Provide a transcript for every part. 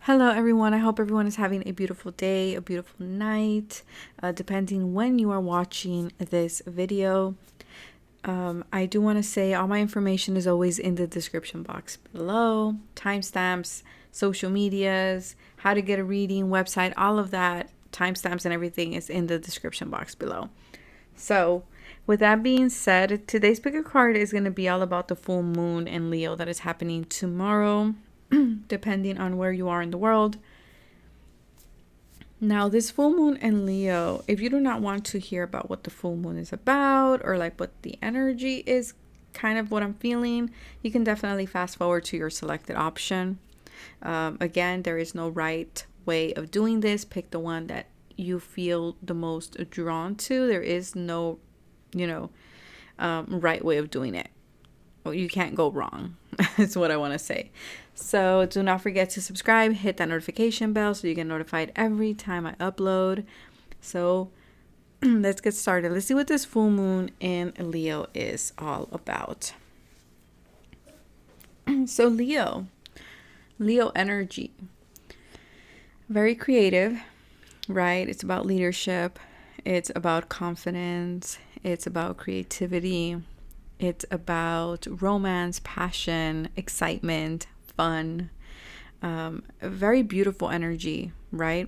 Hello everyone, I hope everyone is having a beautiful day, a beautiful night, depending when you are watching this video. I do want to say all my information is always in the description box below. Timestamps, social medias, how to get a reading, website, all of that, timestamps and everything is in the description box below. So with that being said, today's pick card is going to be all about the full moon in Leo that is happening tomorrow, depending on where you are in the world. Now, this full moon in Leo, if you do not want to hear about what the full moon is about or like what the energy is, kind of what I'm feeling, you can definitely fast forward to your selected option. Again, there is no right way of doing this. Pick the one that you feel the most drawn to. There is no, right way of doing it. Well, you can't go wrong. That's what I want to say. So do not forget to subscribe, hit that notification bell so you get notified every time I upload. So let's get started. Let's see what this full moon in Leo is all about. So Leo energy, very creative, right? It's about leadership. It's about confidence. It's about creativity. It's about romance, passion, excitement, fun, a very beautiful energy, right?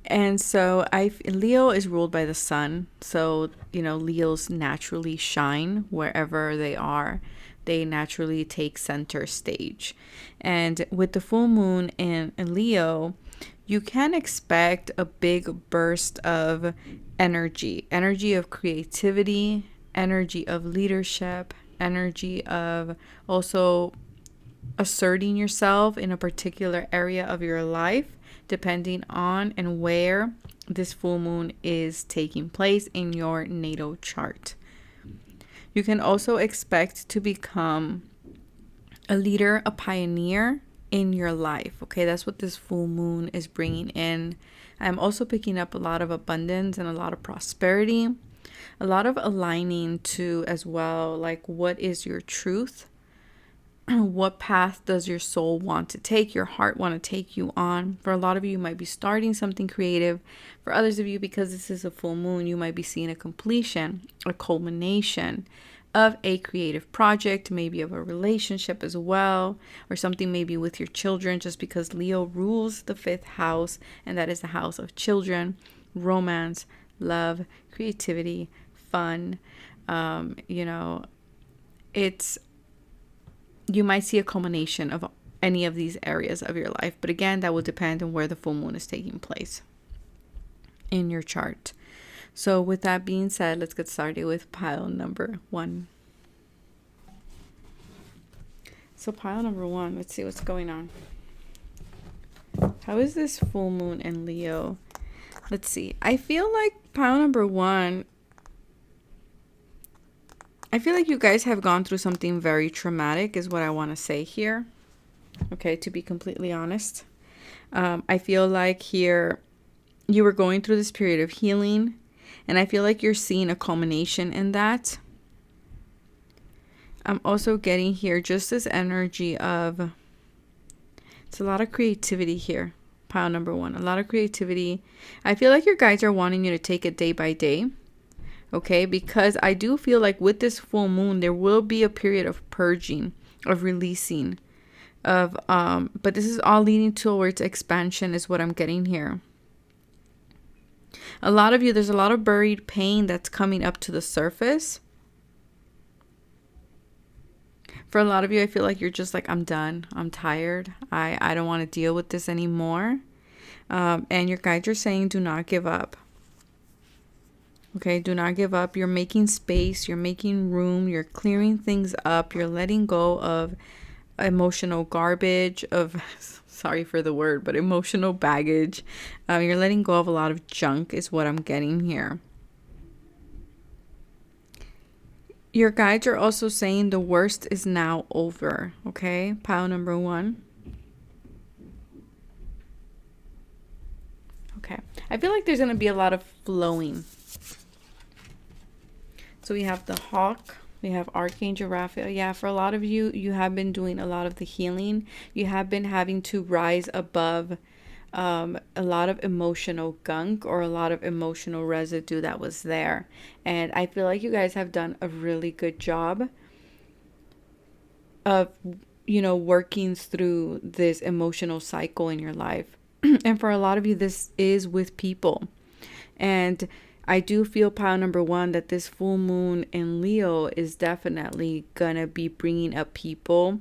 And so Leo is ruled by the sun. So, Leos naturally shine wherever they are. They naturally take center stage. And with the full moon in Leo, you can expect a big burst of energy of creativity, energy of leadership, energy of also asserting yourself in a particular area of your life, depending on and where this full moon is taking place in your natal chart. You can also expect to become a leader, a pioneer in your life. Okay, that's what this full moon is bringing in. I'm also picking up a lot of abundance and a lot of prosperity, a lot of aligning to as well, like what is your truth? What path does your soul want to take, your heart want to take you on? For a lot of you, you might be starting something creative. For others of you, because this is a full moon, you might be seeing a completion, a culmination of a creative project, maybe of a relationship as well, or something maybe with your children, just because Leo rules the 5th house, and that is the house of children, romance, love, creativity, fun. You might see a culmination of any of these areas of your life. But again, that will depend on where the full moon is taking place in your chart. So with that being said, let's get started with pile number 1. So pile number 1, let's see what's going on. How is this full moon in Leo? Let's see. I feel like pile number 1, I feel like you guys have gone through something very traumatic is what I want to say here. Okay, to be completely honest. I feel like here you were going through this period of healing, and I feel like you're seeing a culmination in that. I'm also getting here just this energy of, it's a lot of creativity here. Pile number 1, a lot of creativity. I feel like your guides are wanting you to take it day by day. Okay, because I do feel like with this full moon, there will be a period of purging, of releasing, of, but this is all leading towards expansion is what I'm getting here. A lot of you, there's a lot of buried pain that's coming up to the surface. For a lot of you, I feel like you're just like, I'm done. I'm tired. I don't want to deal with this anymore. And your guides are saying, do not give up. Okay, do not give up. You're making space. You're making room. You're clearing things up. You're letting go of emotional garbage, of, sorry for the word, but emotional baggage. You're letting go of a lot of junk is what I'm getting here. Your guides are also saying the worst is now over. Okay, pile number 1. Okay, I feel like there's going to be a lot of flowing. So we have the hawk, We have Archangel Raphael. Yeah, for a lot of you, you have been doing a lot of the healing. You have been having to rise above a lot of emotional gunk or a lot of emotional residue that was there. And I feel like you guys have done a really good job of, working through this emotional cycle in your life. And for a lot of you, this is with people. And I do feel, pile number one, that this full moon in Leo is definitely gonna be bringing up people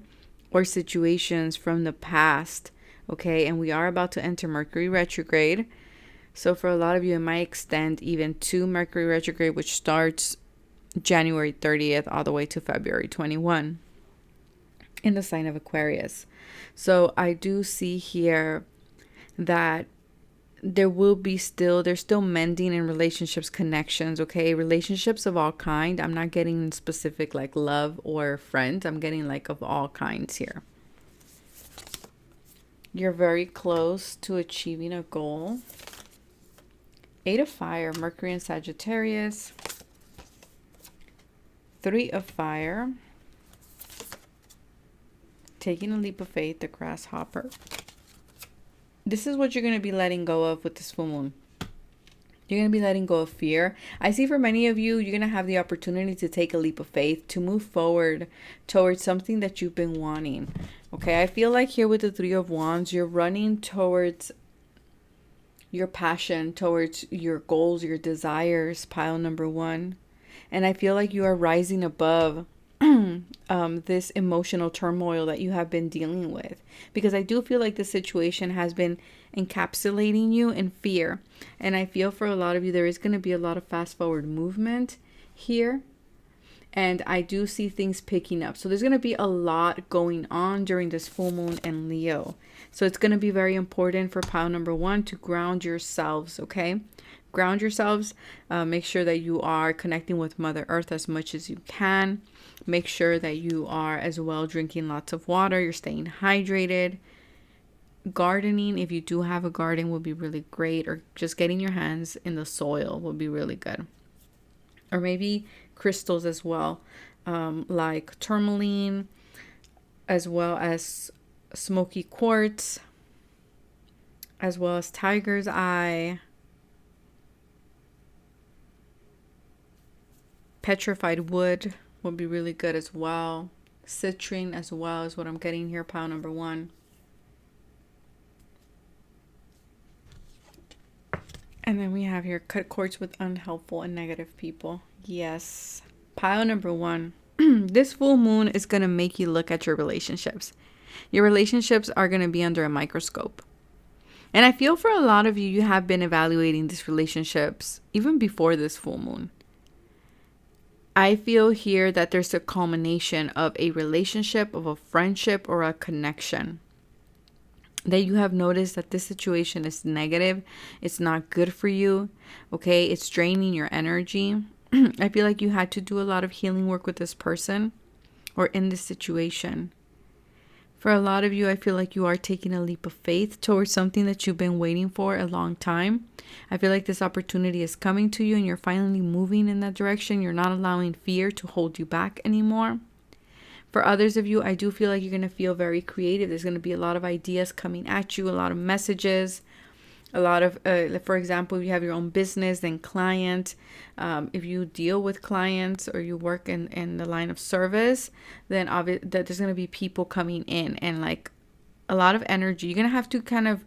or situations from the past. Okay, and we are about to enter Mercury retrograde. So for a lot of you, it might extend even to Mercury retrograde, which starts January 30th all the way to February 21 in the sign of Aquarius. So I do see here that there's still mending in relationships, connections, okay? Relationships of all kind. I'm not getting specific like love or friends. I'm getting like of all kinds here. You're very close to achieving a goal. 8 of Fire, Mercury and Sagittarius. 3 of Fire. Taking a leap of faith, the Grasshopper. This is what you're going to be letting go of with this full moon. You're going to be letting go of fear. I see for many of you, you're going to have the opportunity to take a leap of faith, to move forward towards something that you've been wanting. Okay, I feel like here with the 3 of Wands, you're running towards your passion, towards your goals, your desires, pile number one. And I feel like you are rising above this emotional turmoil that you have been dealing with, because I do feel like the situation has been encapsulating you in fear. And I feel for a lot of you, there is going to be a lot of fast forward movement here. And I do see things picking up. So there's going to be a lot going on during this full moon in Leo. So it's going to be very important for pile number one to ground yourselves, okay? Ground yourselves. Make sure that you are connecting with Mother Earth as much as you can. Make sure that you are as well drinking lots of water. You're staying hydrated. Gardening, if you do have a garden, will be really great. Or just getting your hands in the soil will be really good. Or maybe crystals as well, like tourmaline, as well as smoky quartz, as well as tiger's eye, petrified wood would be really good as well. Citrine as well is what I'm getting here, pile number one. And then we have here cut cords with unhelpful and negative people. Yes. Pile number one. This full moon is going to make you look at your relationships. Your relationships are going to be under a microscope. And I feel for a lot of you, you have been evaluating these relationships even before this full moon. I feel here that there's a culmination of a relationship, of a friendship, or a connection. That you have noticed that this situation is negative. It's not good for you. Okay, it's draining your energy. I feel like you had to do a lot of healing work with this person or in this situation. For a lot of you, I feel like you are taking a leap of faith towards something that you've been waiting for a long time. I feel like this opportunity is coming to you and you're finally moving in that direction. You're not allowing fear to hold you back anymore. For others of you, I do feel like you're going to feel very creative. There's going to be a lot of ideas coming at you, a lot of messages, a lot of, for example, if you have your own business, then client. If you deal with clients or you work in the line of service, then there's going to be people coming in and like a lot of energy. You're going to have to kind of,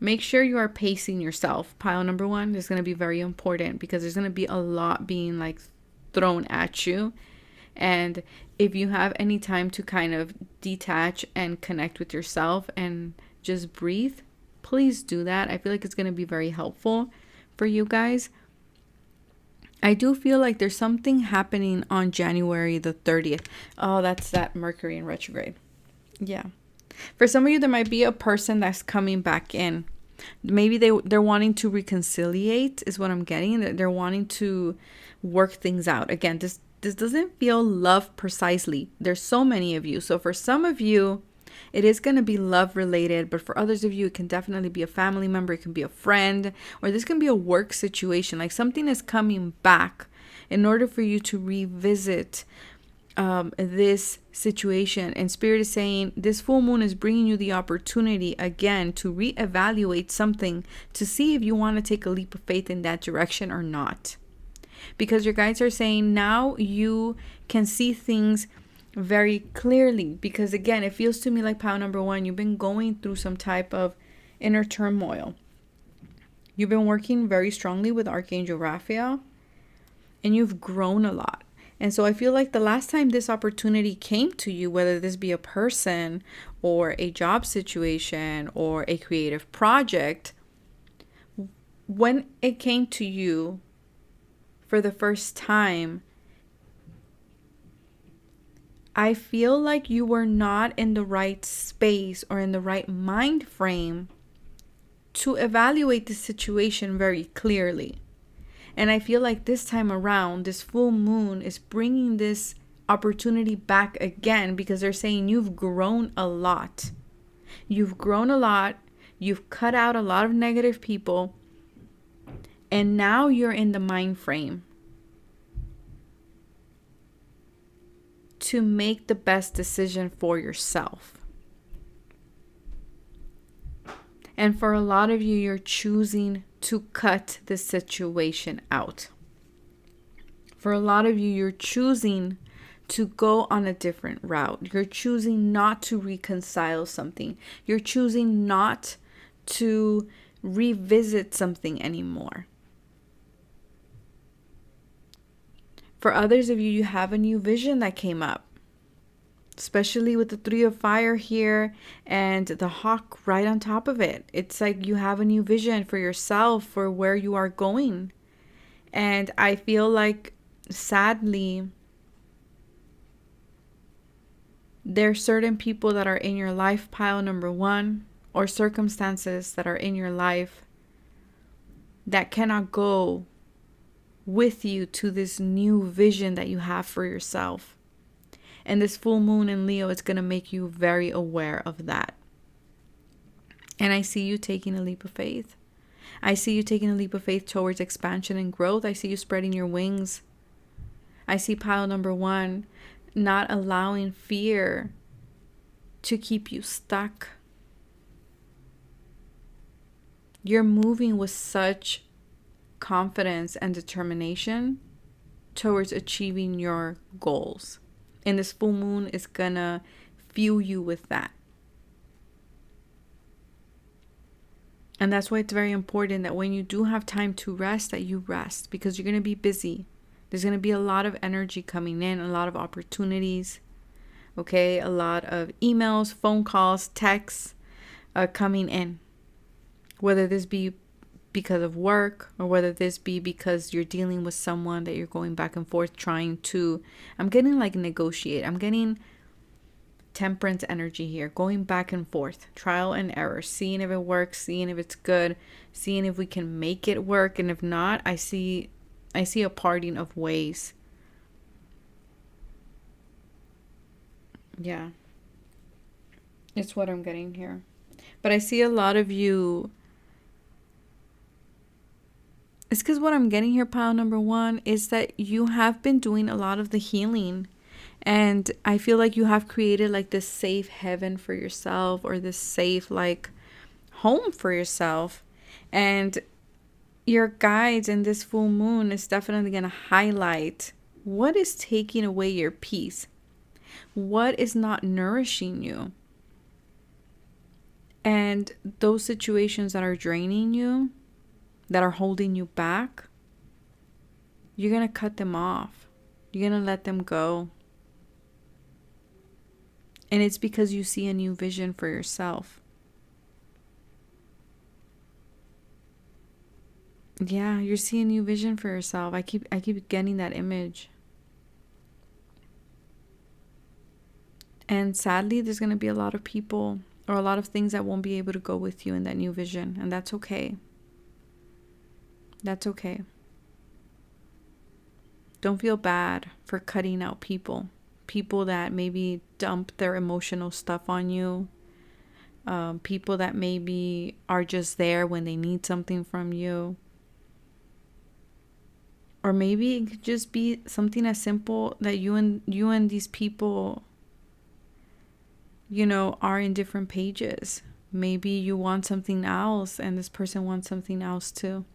make sure you are pacing yourself. Pile number one is going to be very important because there's going to be a lot being like thrown at you. And if you have any time to kind of detach and connect with yourself and just breathe, please do that. I feel like it's going to be very helpful for you guys. I do feel like there's something happening on January the 30th. Oh, that's that Mercury in retrograde. Yeah. For some of you, there might be a person that's coming back in. Maybe they're wanting to reconciliate is what I'm getting. They're wanting to work things out. Again, this doesn't feel love precisely. There's so many of you. So for some of you, it is going to be love related. But for others of you, it can definitely be a family member. It can be a friend. Or this can be a work situation. Like something is coming back. in order for you to revisit this situation. And Spirit is saying this full moon is bringing you the opportunity again to reevaluate something, to see if you want to take a leap of faith in that direction or not. Because your guides are saying now you can see things very clearly. Because again, it feels to me like pile number one, you've been going through some type of inner turmoil. You've been working very strongly with Archangel Raphael, and you've grown a lot. And so I feel like the last time this opportunity came to you, whether this be a person or a job situation or a creative project, when it came to you for the first time, I feel like you were not in the right space or in the right mind frame to evaluate the situation very clearly. And I feel like this time around, this full moon is bringing this opportunity back again, because they're saying you've grown a lot. You've grown a lot. You've cut out a lot of negative people. And now you're in the mind frame to make the best decision for yourself. And for a lot of you, you're choosing to cut the situation out. For a lot of you, you're choosing to go on a different route. You're choosing not to reconcile something. You're choosing not to revisit something anymore. For others of you, you have a new vision that came up, especially with the Three of Fire here and the hawk right on top of it. It's like you have a new vision for yourself, for where you are going. And I feel like, sadly, there are certain people that are in your life, pile number one, or circumstances that are in your life that cannot go with you to this new vision that you have for yourself. And this full moon in Leo is going to make you very aware of that. And I see you taking a leap of faith. I see you taking a leap of faith towards expansion and growth. I see you spreading your wings. I see pile number one not allowing fear to keep you stuck. You're moving with such confidence and determination towards achieving your goals. And this full moon is gonna fuel you with that. And that's why it's very important that when you do have time to rest, that you rest, because you're gonna be busy. There's gonna be a lot of energy coming in, a lot of opportunities, okay? A lot of emails, phone calls, texts coming in. Whether this be because of work, or whether this be because you're dealing with someone that you're going back and forth trying to, I'm getting like negotiate. I'm getting temperance energy here, going back and forth, trial and error, seeing if it works, seeing if it's good, seeing if we can make it work. And if not, I see a parting of ways. Yeah. It's what I'm getting here. But I see a lot of you. It's because what I'm getting here, pile number one, is that you have been doing a lot of the healing. And I feel like you have created like this safe heaven for yourself, or this safe like home for yourself. And your guides in this full moon is definitely going to highlight what is taking away your peace. What is not nourishing you. And those situations that are draining you, that are holding you back, you're going to cut them off. You're going to let them go. And it's because you see a new vision for yourself. Yeah, you're seeing a new vision for yourself. I keep getting that image. And sadly, there's going to be a lot of people or a lot of things that won't be able to go with you in that new vision. And that's okay. That's okay. Don't feel bad for cutting out people. People that maybe dump their emotional stuff on you. People that maybe are just there when they need something from you. Or maybe it could just be something as simple that you and these people, are in different pages. Maybe you want something else and this person wants something else too.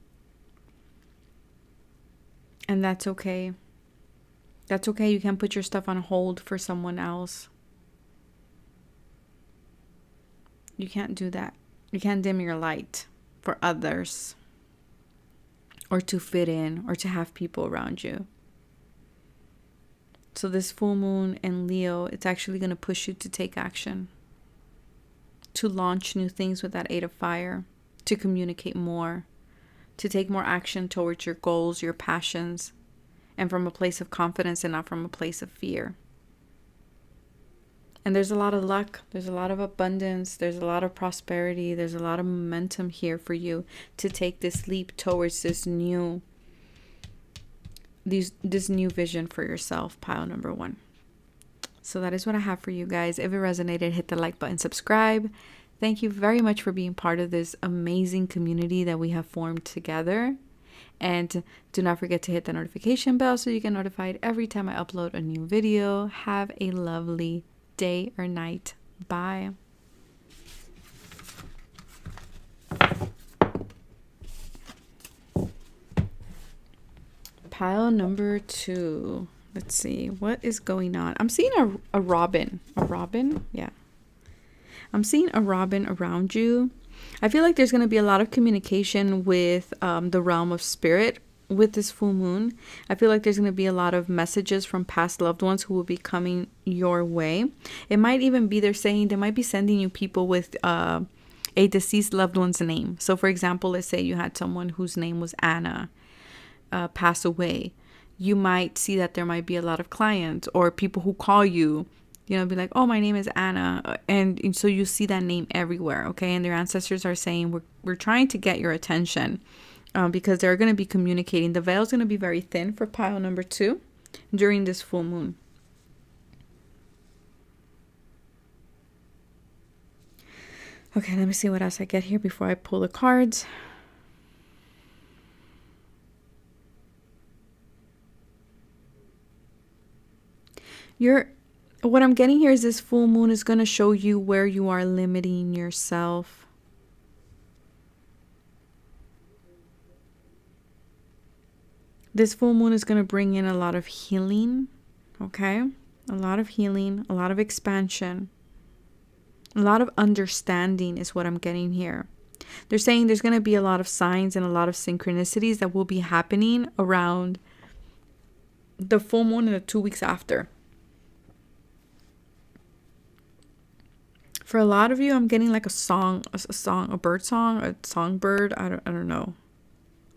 And that's okay. That's okay. You can put your stuff on hold for someone else. You can't do that. You can't dim your light for others, or to fit in, or to have people around you. So this full moon in Leo, it's actually going to push you to take action, to launch new things with that 8 of fire, to communicate more, to take more action towards your goals, your passions, and from a place of confidence and not from a place of fear. And there's a lot of luck, there's a lot of abundance, there's a lot of prosperity, there's a lot of momentum here for you to take this leap towards this new vision for yourself, pile number 1. So that is what I have for you guys. If it resonated, hit the like button, subscribe. Thank you very much for being part of this amazing community that we have formed together. And do not forget to hit the notification bell so you get notified every time I upload a new video. Have a lovely day or night. Bye. Pile number 2. Let's see. What is going on? I'm seeing a robin. A robin? Yeah. I'm seeing a robin around you. I feel like there's going to be a lot of communication with the realm of spirit with this full moon. I feel like there's going to be a lot of messages from past loved ones who will be coming your way. It might even be they might be sending you people with a deceased loved one's name. So for example, let's say you had someone whose name was Anna pass away. You might see that there might be a lot of clients or people who call you, be like, oh, my name is Anna. And so you see that name everywhere. Okay. And their ancestors are saying, we're trying to get your attention. Because they're going to be communicating. The veil is going to be very thin for pile number 2 during this full moon. Okay, let me see what else I get here before I pull the cards. What I'm getting here is this full moon is going to show you where you are limiting yourself. This full moon is going to bring in a lot of healing, okay? A lot of healing, a lot of expansion, a lot of understanding is what I'm getting here. They're saying there's going to be a lot of signs and a lot of synchronicities that will be happening around the full moon and the 2 weeks after. For a lot of you, I'm getting like a bird song, a songbird. I don't know.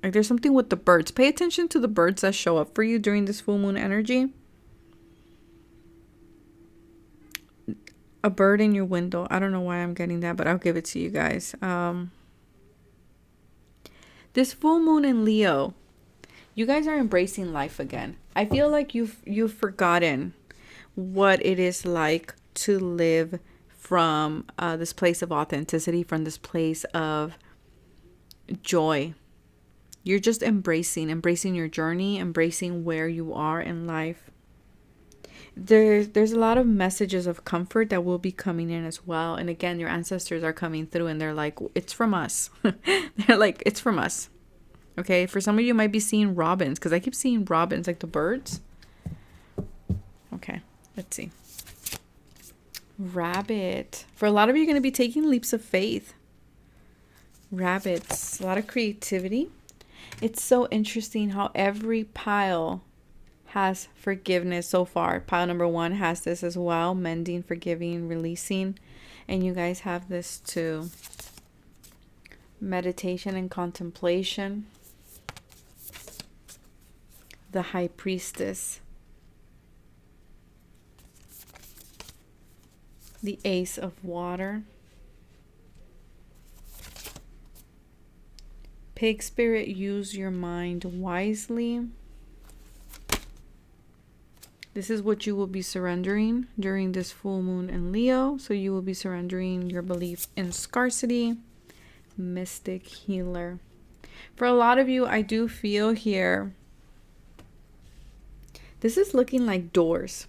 Like there's something with the birds. Pay attention to the birds that show up for you during this full moon energy. A bird in your window. I don't know why I'm getting that, but I'll give it to you guys. This full moon in Leo, you guys are embracing life again. I feel like you've forgotten what it is like to live from this place of authenticity, from this place of joy. You're just embracing your journey, embracing where you are in life. There's a lot of messages of comfort that will be coming in as well. And again, your ancestors are coming through and they're like, it's from us. They're like, it's from us. Okay, for some of you might be seeing robins, because I keep seeing robins, like the birds. Okay, let's see. Rabbit. For a lot of you, you're going to be taking leaps of faith. Rabbits. A lot of creativity. It's so interesting how every pile has forgiveness so far. Pile number 1 has this as well. Mending, forgiving, releasing. And you guys have this too. Meditation and contemplation. The High Priestess. The Ace of Water. Pig Spirit, use your mind wisely. This is what you will be surrendering during this full moon in Leo. So you will be surrendering your belief in scarcity. Mystic Healer. For a lot of you, I do feel here This is looking like doors.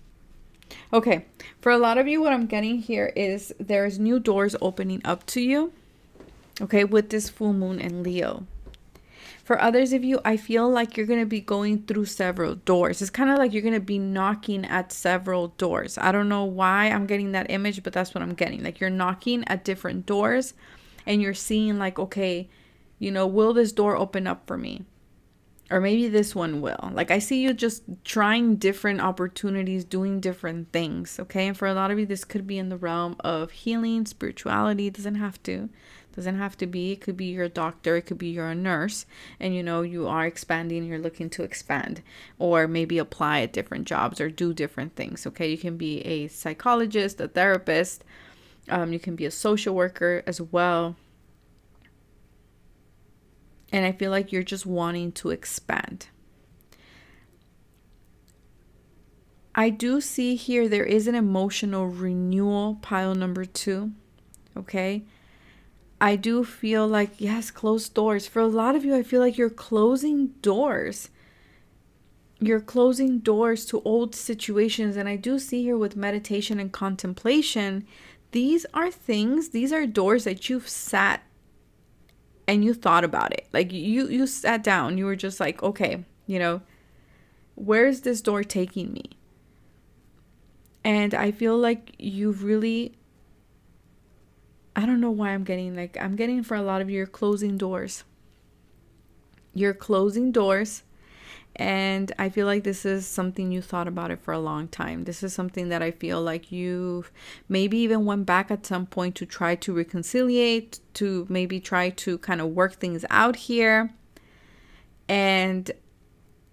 Okay, for a lot of you, what I'm getting here is there's new doors opening up to you, okay, with this full moon in Leo. For others of you, I feel like you're going to be going through several doors. It's kind of like you're going to be knocking at several doors. I don't know why I'm getting that image, but that's what I'm getting. Like you're knocking at different doors and you're seeing like, okay, you know, will this door open up for me? Or maybe this one will. Like I see you just trying different opportunities, doing different things, okay? And for a lot of you, this could be in the realm of healing, spirituality. It doesn't have to. Doesn't have to be. It could be you're a doctor. It could be you're a nurse. And you know, you are expanding. You're looking to expand. Or maybe apply at different jobs or do different things, okay? You can be a psychologist, a therapist. You can be a social worker as well. And I feel like you're just wanting to expand. I do see here there is an emotional renewal, pile number 2. Okay. I do feel like, yes, closed doors. For a lot of you, I feel like you're closing doors. You're closing doors to old situations. And I do see here with meditation and contemplation, these are doors that you've sat and you thought about it. Like you sat down, you were just like, okay, you know, where is this door taking me? And I feel like you've really, I don't know why I'm getting for a lot of you, you're closing doors. You're closing doors. And I feel like this is something you thought about it for a long time. This is something that I feel like you've maybe even went back at some point to try to reconciliate, to maybe try to kind of work things out here. And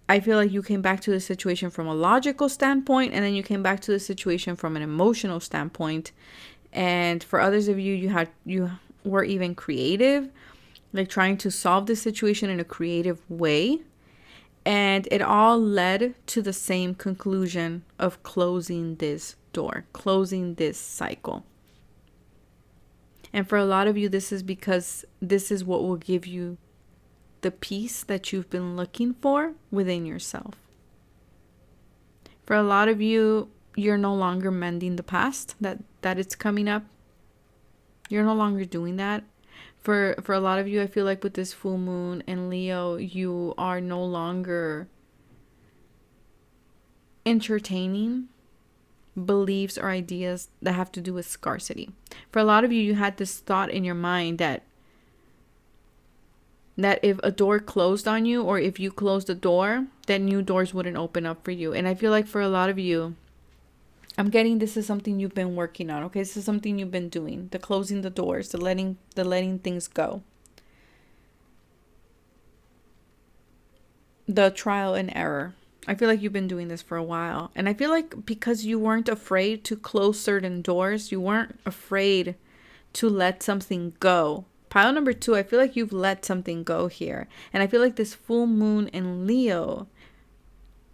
I feel like you came back to the situation from a logical standpoint, and then you came back to the situation from an emotional standpoint. And for others of you, you were even creative, like trying to solve the situation in a creative way. And it all led to the same conclusion of closing this door, closing this cycle. And for a lot of you, this is because this is what will give you the peace that you've been looking for within yourself. For a lot of you, you're no longer mending the past that it's coming up. You're no longer doing that. For a lot of you, I feel like with this full moon in Leo, you are no longer entertaining beliefs or ideas that have to do with scarcity. For a lot of you, you had this thought in your mind that if a door closed on you, or if you closed the door, then new doors wouldn't open up for you. And I feel like for a lot of you, I'm getting this is something you've been working on. Okay, this is something you've been doing. The closing the doors, the letting things go. The trial and error. I feel like you've been doing this for a while. And I feel like because you weren't afraid to close certain doors, you weren't afraid to let something go. Pile number 2, I feel like you've let something go here. And I feel like this full moon in Leo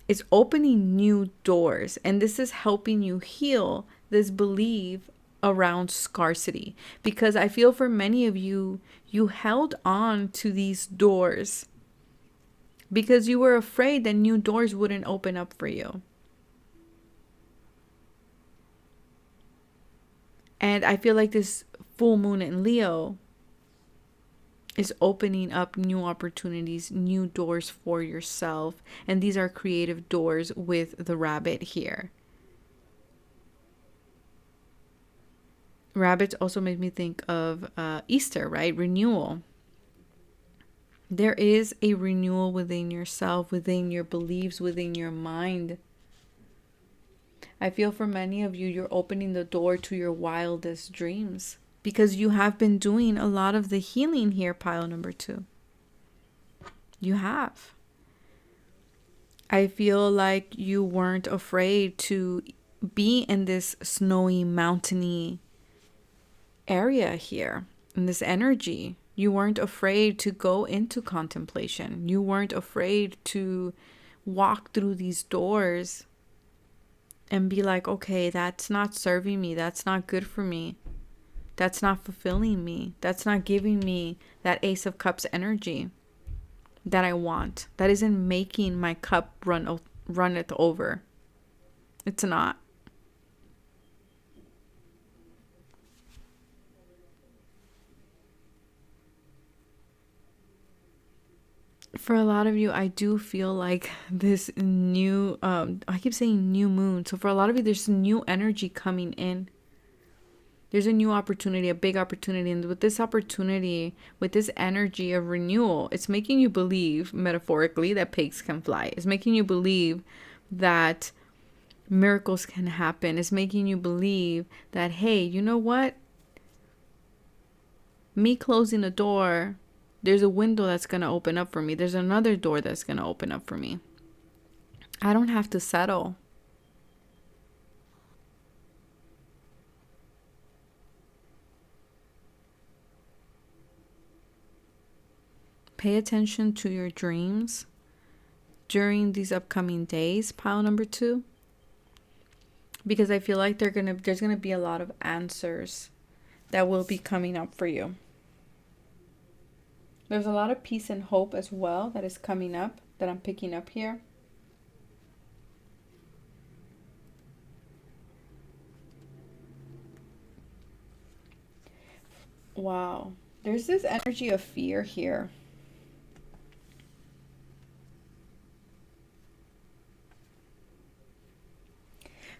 is opening new doors, and this is helping you heal this belief around scarcity, because I feel for many of you, you held on to these doors because you were afraid that new doors wouldn't open up for you. And I feel like this full moon in Leo is opening up new opportunities, new doors for yourself. And these are creative doors with the rabbit here. Rabbits also make me think of Easter, right? Renewal. There is a renewal within yourself, within your beliefs, within your mind. I feel for many of you, you're opening the door to your wildest dreams, because you have been doing a lot of the healing here, pile number 2. You have. I feel like you weren't afraid to be in this snowy, mountainy area here, in this energy. You weren't afraid to go into contemplation. You weren't afraid to walk through these doors and be like, okay, that's not serving me. That's not good for me. That's not fulfilling me. That's not giving me that Ace of Cups energy that I want. That isn't making my cup run runneth over. It's not. For a lot of you, I do feel like this new, I keep saying new moon. So for a lot of you, there's new energy coming in. There's a new opportunity, a big opportunity. And with this opportunity, with this energy of renewal, it's making you believe, metaphorically, that pigs can fly. It's making you believe that miracles can happen. It's making you believe that, hey, you know what? Me closing a door, there's a window that's going to open up for me. There's another door that's going to open up for me. I don't have to settle. Pay attention to your dreams during these upcoming days, pile number 2. Because I feel like there's gonna be a lot of answers that will be coming up for you. There's a lot of peace and hope as well that is coming up, that I'm picking up here. Wow. There's this energy of fear here.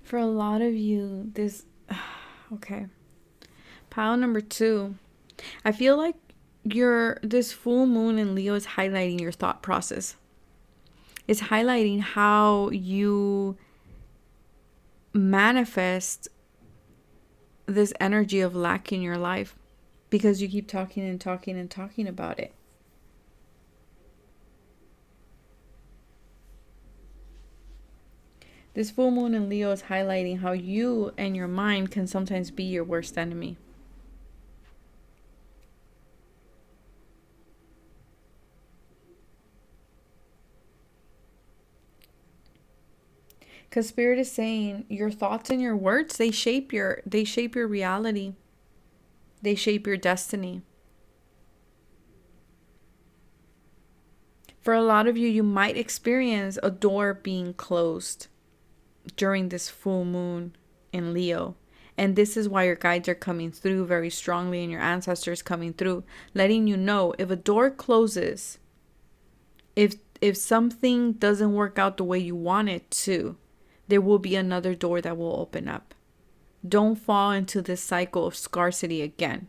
For a lot of you, this... Okay. Pile number 2. I feel like this full moon in Leo is highlighting your thought process. It's highlighting how you manifest this energy of lack in your life because you keep talking and talking and talking about it. This full moon in Leo is highlighting how you and your mind can sometimes be your worst enemy. Because Spirit is saying your thoughts and your words, they shape your reality. They shape your destiny. For a lot of you, you might experience a door being closed during this full moon in Leo. And this is why your guides are coming through very strongly and your ancestors coming through, letting you know if a door closes, if something doesn't work out the way you want it to, there will be another door that will open up. Don't fall into this cycle of scarcity again.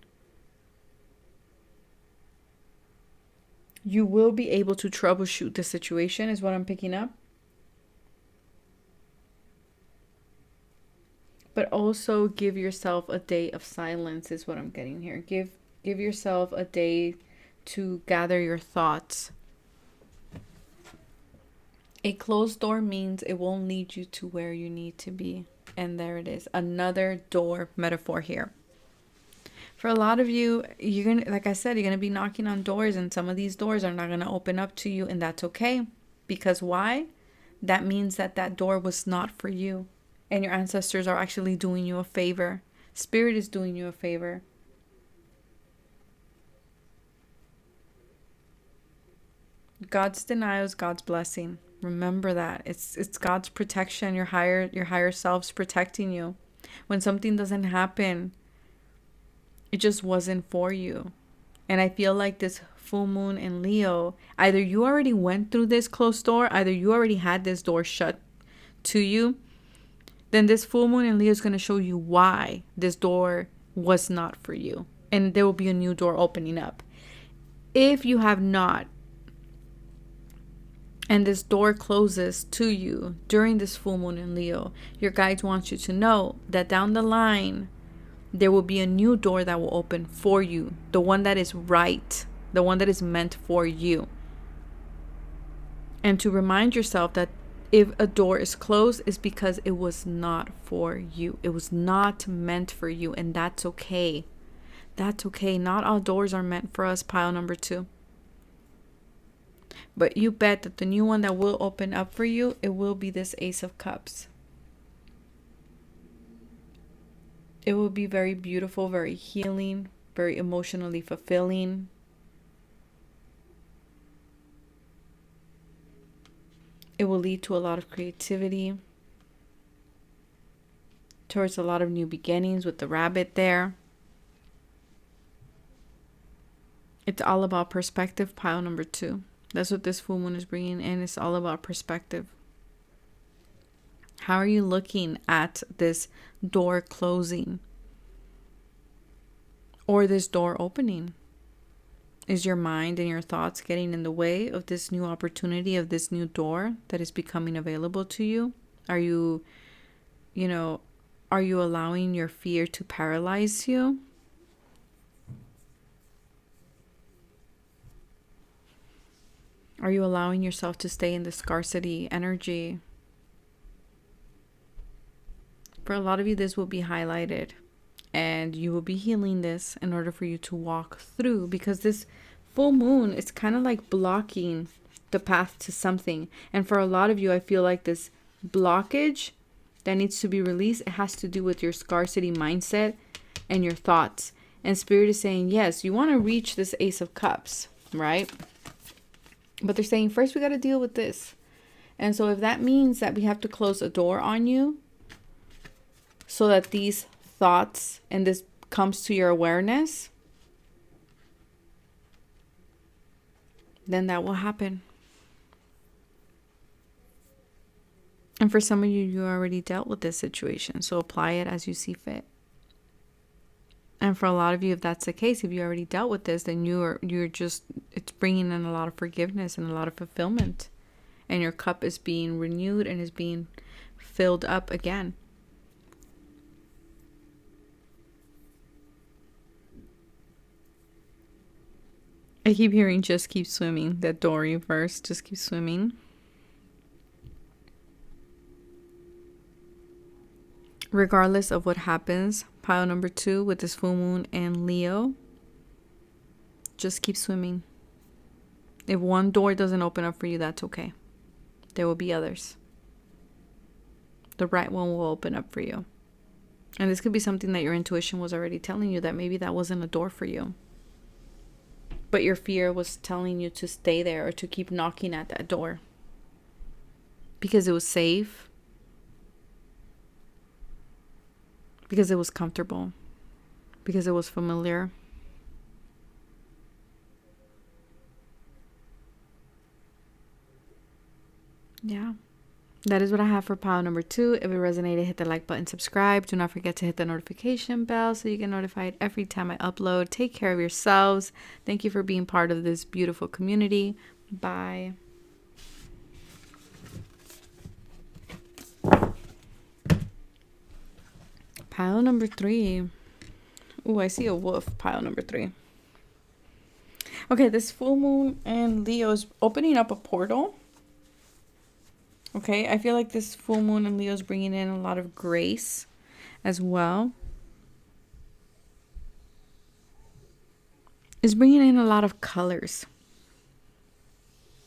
You will be able to troubleshoot the situation, is what I'm picking up. But also give yourself a day of silence, is what I'm getting here. Give yourself a day to gather your thoughts. A closed door means it won't lead you to where you need to be. And there it is. Another door metaphor here. For a lot of you, you're going to, like I said, you're going to be knocking on doors and some of these doors are not going to open up to you. And that's okay. Because why? That means that door was not for you. And your ancestors are actually doing you a favor. Spirit is doing you a favor. God's denial is God's blessing. Remember that. It's God's protection. Your higher self's protecting you. When something doesn't happen, it just wasn't for you. And I feel like this full moon in Leo, either you already went through this closed door, either you already had this door shut to you, then this full moon in Leo is going to show you why this door was not for you. And there will be a new door opening up. If you have not, and this door closes to you during this full moon in Leo, your guides want you to know that down the line, there will be a new door that will open for you. The one that is right. The one that is meant for you. And to remind yourself that if a door is closed, it's because it was not for you. It was not meant for you. And that's okay. That's okay. Not all doors are meant for us, pile number 2. But you bet that the new one that will open up for you, it will be this Ace of Cups. It will be very beautiful, very healing, very emotionally fulfilling. It will lead to a lot of creativity, towards a lot of new beginnings with the rabbit there. It's all about perspective, pile number 2. That's what this full moon is bringing in. It's all about perspective. How are you looking at this door closing or this door opening? Is your mind and your thoughts getting in the way of this new opportunity, of this new door that is becoming available to you? Are you allowing your fear to paralyze you? Are you allowing yourself to stay in the scarcity energy? For a lot of you, this will be highlighted. And you will be healing this in order for you to walk through. Because this full moon, it's kind of like blocking the path to something. And for a lot of you, I feel like this blockage that needs to be released, it has to do with your scarcity mindset and your thoughts. And Spirit is saying, yes, you want to reach this Ace of Cups, right? But they're saying, first we got to deal with this. And so if that means that we have to close a door on you so that these thoughts and this comes to your awareness, then that will happen. And for some of you, you already dealt with this situation, so apply it as you see fit. And for a lot of you, if that's the case, if you already dealt with this, then it's bringing in a lot of forgiveness and a lot of fulfillment, and your cup is being renewed and is being filled up again. I keep hearing just keep swimming. That door reverse, just keep swimming. Regardless of what happens, pile number 2 with this full moon and Leo, just keep swimming. If one door doesn't open up for you, that's okay. There will be others. The right one will open up for you. And this could be something that your intuition was already telling you, that maybe that wasn't a door for you. But your fear was telling you to stay there or to keep knocking at that door. Because it was safe. Because it was comfortable. Because it was familiar. Yeah. That is what I have for pile number 2. If it resonated, hit the like button, subscribe. Do not forget to hit the notification bell so you get notified every time I upload. Take care of yourselves. Thank you for being part of this beautiful community. Bye. Pile number 3. Ooh, I see a wolf. Pile number 3. Okay, this full moon and Leo is opening up a portal. Okay, I feel like this full moon and Leo is bringing in a lot of grace as well. It's bringing in a lot of colors.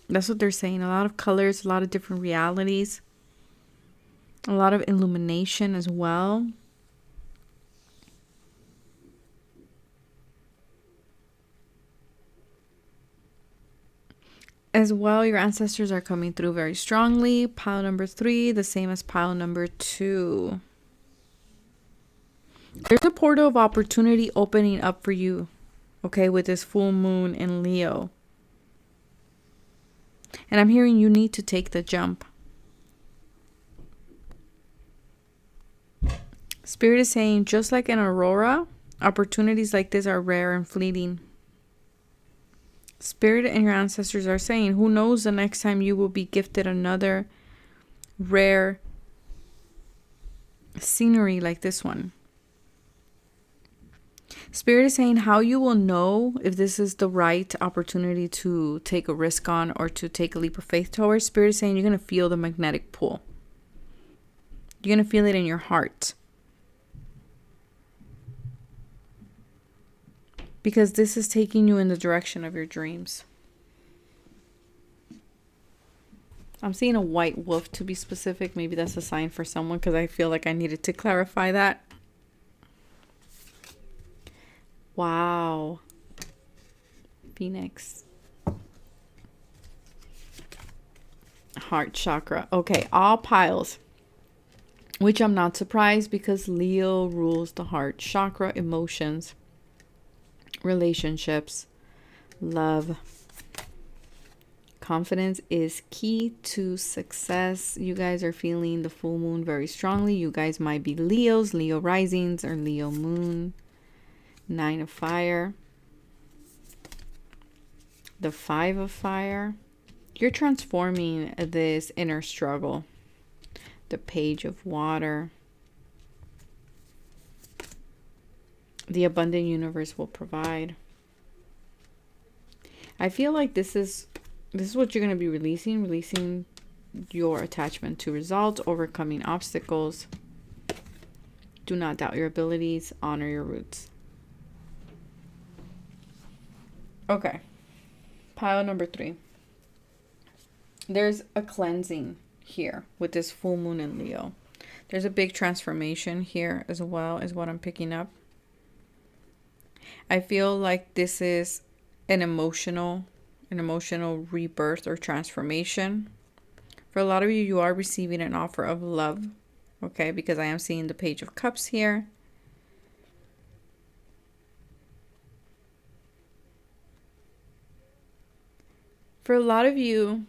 That's what they're saying. A lot of colors, a lot of different realities. A lot of illumination as well. As well, your ancestors are coming through very strongly. Pile number 3, the same as pile number 2. There's a portal of opportunity opening up for you, okay, with this full moon in Leo. And I'm hearing you need to take the jump. Spirit is saying, just like an aurora, opportunities like this are rare and fleeting. Spirit and your ancestors are saying, who knows the next time you will be gifted another rare scenery like this one. Spirit is saying how you will know if this is the right opportunity to take a risk on or to take a leap of faith towards. Spirit is saying you're going to feel the magnetic pull. You're going to feel it in your heart. Because this is taking you in the direction of your dreams. I'm seeing a white wolf, to be specific. Maybe that's a sign for someone, because I feel like I needed to clarify that. Wow. Phoenix. Heart chakra. Okay, all piles. Which I'm not surprised because Leo rules the heart chakra, emotions, relationships, love. Confidence is key to success. You guys are feeling the full moon very strongly. You guys might be Leos, Leo risings, or Leo moon. 9 of fire. The 5 of fire. You're transforming this inner struggle. The page of water. The abundant universe will provide. I feel like this is what you're going to be releasing your attachment to results, overcoming obstacles. Do not doubt your abilities, honor your roots. Okay. Pile number 3. There's a cleansing here with this full moon in Leo. There's a big transformation here as well, is what I'm picking up. I feel like this is an emotional rebirth or transformation. For a lot of you, you are receiving an offer of love, okay? Because I am seeing the Page of Cups here. For a lot of you,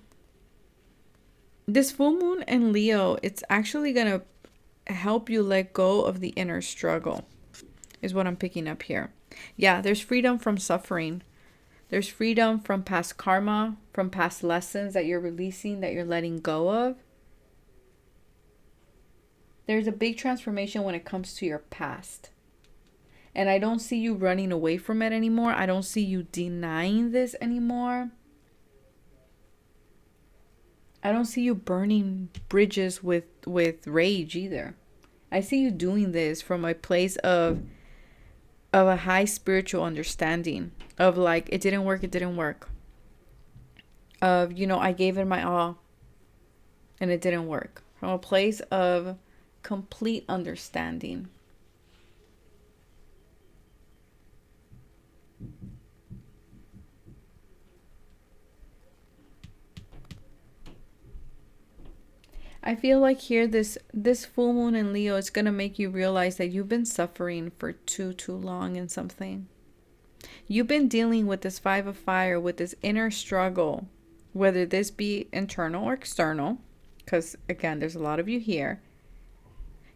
this full moon in Leo, it's actually going to help you let go of the inner struggle, is what I'm picking up here. Yeah, there's freedom from suffering. There's freedom from past karma, from past lessons that you're releasing, that you're letting go of. There's a big transformation when it comes to your past. And I don't see you running away from it anymore. I don't see you denying this anymore. I don't see you burning bridges with rage either. I see you doing this from a place of a high spiritual understanding. Of like, it didn't work. Of, you know, I gave it my all and it didn't work. From a place of complete understanding. I feel like here this full moon in Leo is going to make you realize that you've been suffering for too long in something. You've been dealing with this 5 of fire, with this inner struggle, whether this be internal or external, because again, there's a lot of you here.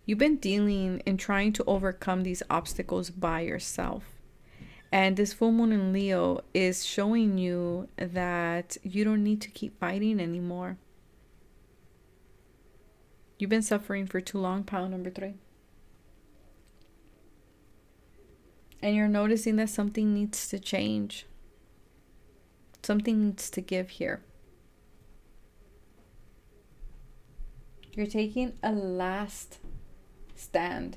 You've been dealing and trying to overcome these obstacles by yourself. And this full moon in Leo is showing you that you don't need to keep fighting anymore. You've been suffering for too long, pile number 3. And you're noticing that something needs to change. Something needs to give here. You're taking a last stand.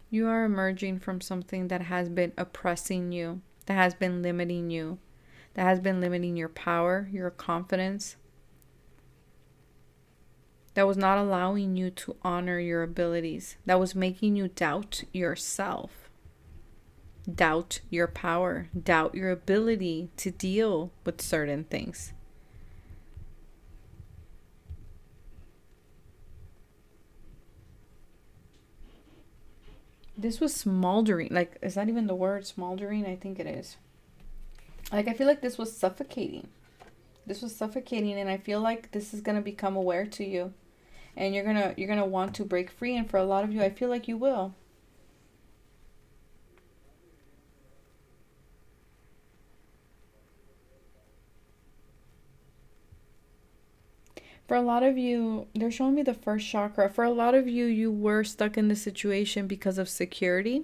You are emerging from something that has been oppressing you, that has been limiting you, that has been limiting your power, your confidence, that was not allowing you to honor your abilities, that was making you doubt yourself, doubt your power, doubt your ability to deal with certain things. This was smoldering. Like, is that even the word, smoldering? I think it is. Like, I feel like this was suffocating. This was suffocating, and I feel like this is going to become aware to you. And you're going to want to break free, and for a lot of you, I feel like you will. For a lot of you, they're showing me the first chakra. For a lot of you, you were stuck in this situation because of security.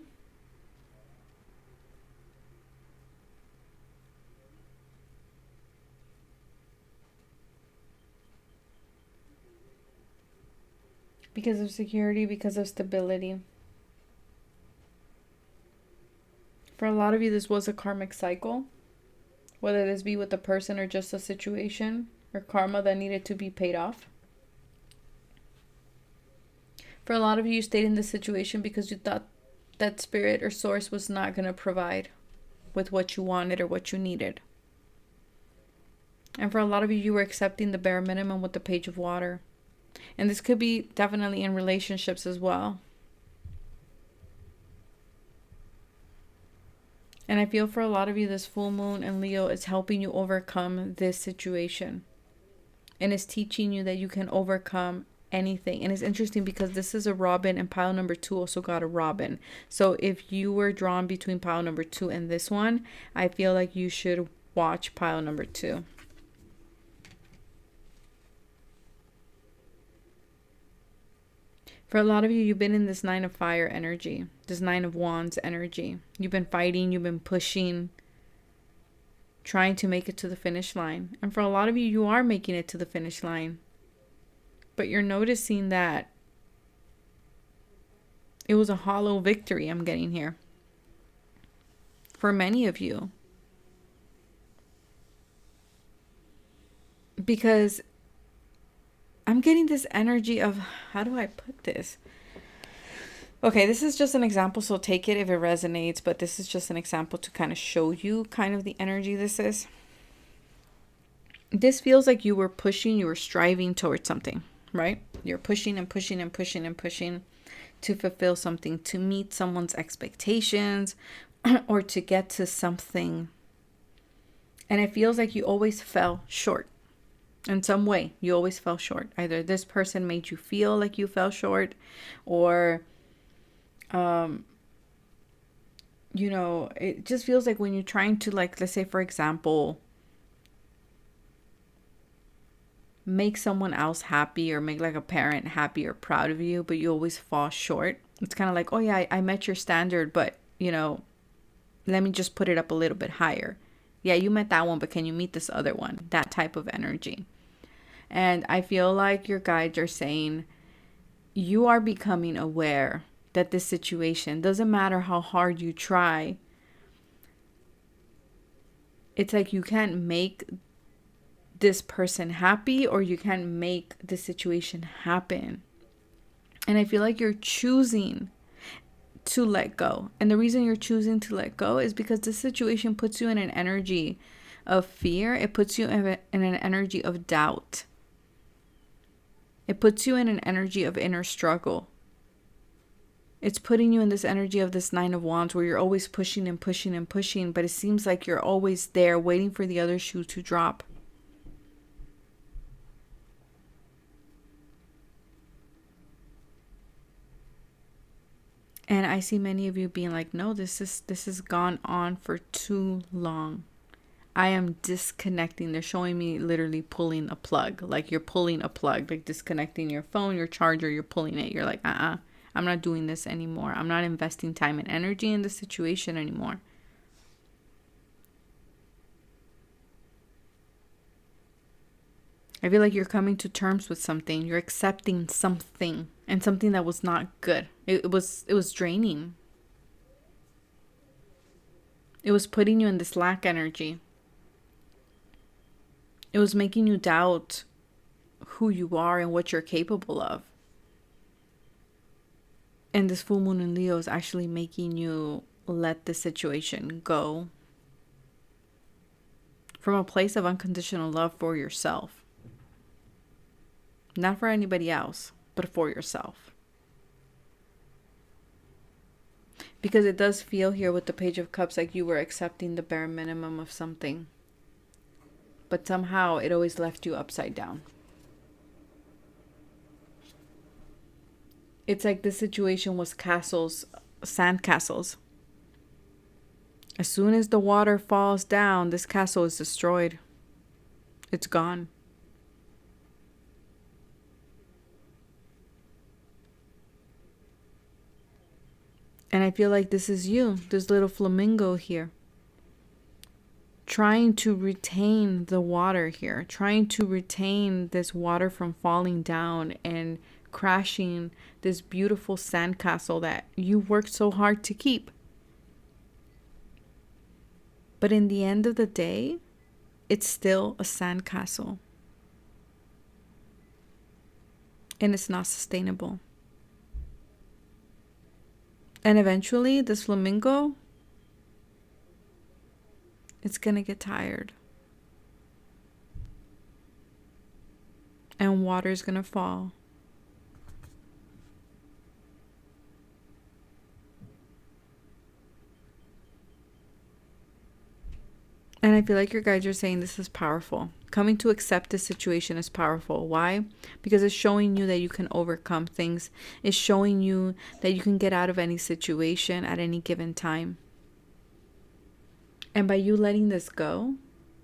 Because of security, because of stability. For a lot of you, this was a karmic cycle. whether this be with a person or just a situation or karma that needed to be paid off. For a lot of you, you stayed in this situation because you thought that spirit or source was not going to provide with what you wanted or what you needed. And for a lot of you, you were accepting the bare minimum with the Page of Water. And this could be definitely in relationships as well. And I feel for a lot of you, this full moon in Leo is helping you overcome this situation. And is teaching you that you can overcome anything. And it's interesting because this is a Robin, and pile number 2 also got a Robin. So if you were drawn between pile number 2 and this one, I feel like you should watch pile number 2. For a lot of you, you've been in this 9 of Fire energy, this 9 of Wands energy. You've been fighting, you've been pushing, trying to make it to the finish line. And for a lot of you, you are making it to the finish line. But you're noticing that it was a hollow victory I'm getting here. For many of you. Because I'm getting this energy of, how do I put this? Okay, this is just an example, so take it if it resonates, but this is just an example to kind of show you kind of the energy this is. This feels like you were pushing, you were striving towards something, right? You're pushing and pushing and pushing and pushing to fulfill something, to meet someone's expectations, or to get to something. And it feels like you always fell short. In some way, you always fell short. Either this person made you feel like you fell short, or, you know, it just feels like when you're trying to, like, let's say, for example, make someone else happy or make like a parent happy or proud of you, but you always fall short. It's kind of like, oh yeah, I met your standard, but, you know, let me just put it up a little bit higher. Yeah, you met that one, but can you meet this other one? That type of energy. And I feel like your guides are saying you are becoming aware that this situation, doesn't matter how hard you try, it's like you can't make this person happy, or you can't make the situation happen. And I feel like you're choosing to let go. And the reason you're choosing to let go is because this situation puts you in an energy of fear. It puts you in an energy of doubt. It puts you in an energy of inner struggle. It's putting you in this energy of this 9 of Wands where you're always pushing and pushing and pushing, but it seems like you're always there waiting for the other shoe to drop. And I see many of you being like, no, this has gone on for too long. I am disconnecting. They're showing me literally pulling a plug. Like you're pulling a plug, like disconnecting your phone, your charger, you're pulling it. You're like, I'm not doing this anymore. I'm not investing time and energy in this situation anymore. I feel like you're coming to terms with something. You're accepting something, and something that was not good. It was draining. It was putting you in this lack energy. It was making you doubt who you are and what you're capable of. And this full moon in Leo is actually making you let the situation go from a place of unconditional love for yourself. Not for anybody else, but for yourself. Because it does feel here with the Page of Cups like you were accepting the bare minimum of something. But somehow it always left you upside down. It's like this situation was castles, sand castles. As soon as the water falls down, this castle is destroyed. It's gone. And I feel like this is you, this little flamingo here. Trying to retain the water here. Trying to retain this water from falling down and crashing this beautiful sandcastle that you worked so hard to keep. But in the end of the day, it's still a sandcastle. And it's not sustainable. And eventually, this flamingo, it's going to get tired. And water's going to fall. And I feel like your guides are saying this is powerful. Coming to accept this situation is powerful. Why? Because it's showing you that you can overcome things. It's showing you that you can get out of any situation at any given time. And by you letting this go,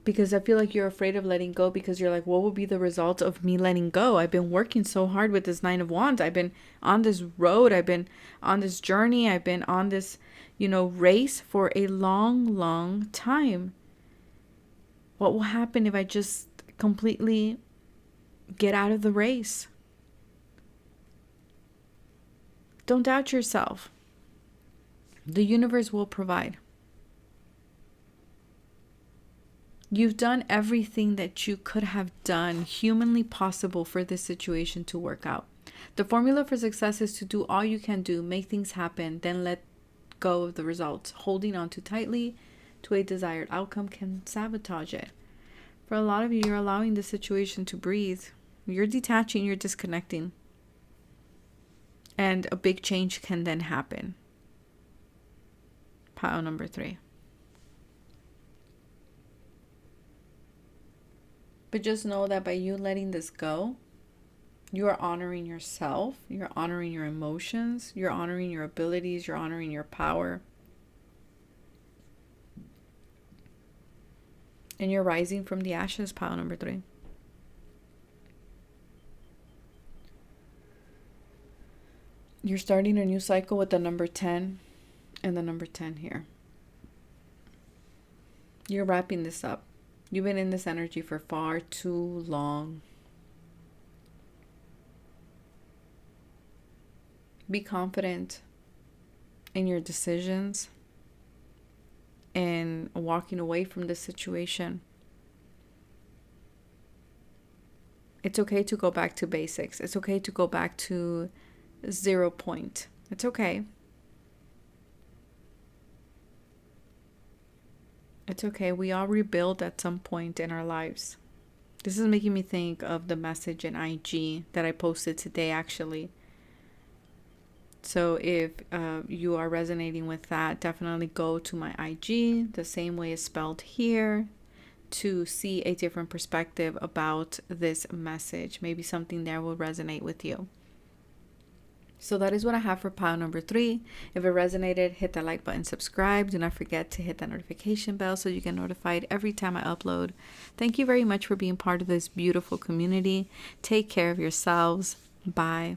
because I feel like you're afraid of letting go because you're like, what will be the result of me letting go? I've been working so hard with this Nine of Wands. I've been on this road. I've been on this journey. I've been on this, race for a long, long time. What will happen if I just completely get out of the race? Don't doubt yourself. The universe will provide. You've done everything that you could have done humanly possible for this situation to work out. The formula for success is to do all you can do, make things happen, then let go of the results. Holding on too tightly to a desired outcome can sabotage it. For a lot of you, you're allowing the situation to breathe. You're detaching, you're disconnecting. And a big change can then happen. Pile number 3. But just know that by you letting this go, you are honoring yourself, you're honoring your emotions, you're honoring your abilities, you're honoring your power. And you're rising from the ashes, pile number 3. You're starting a new cycle with the number 10 and the number 10 here. You're wrapping this up. You've been in this energy for far too long. Be confident in your decisions and walking away from this situation. It's okay to go back to basics. It's okay to go back to 0 point. It's okay. It's okay. We all rebuild at some point in our lives. This is making me think of the message in IG that I posted today, actually. So if you are resonating with that, definitely go to my IG, the same way it's spelled here, to see a different perspective about this message. Maybe something there will resonate with you. So that is what I have for pile number 3. If it resonated, hit that like button, subscribe. Do not forget to hit that notification bell so you get notified every time I upload. Thank you very much for being part of this beautiful community. Take care of yourselves. Bye.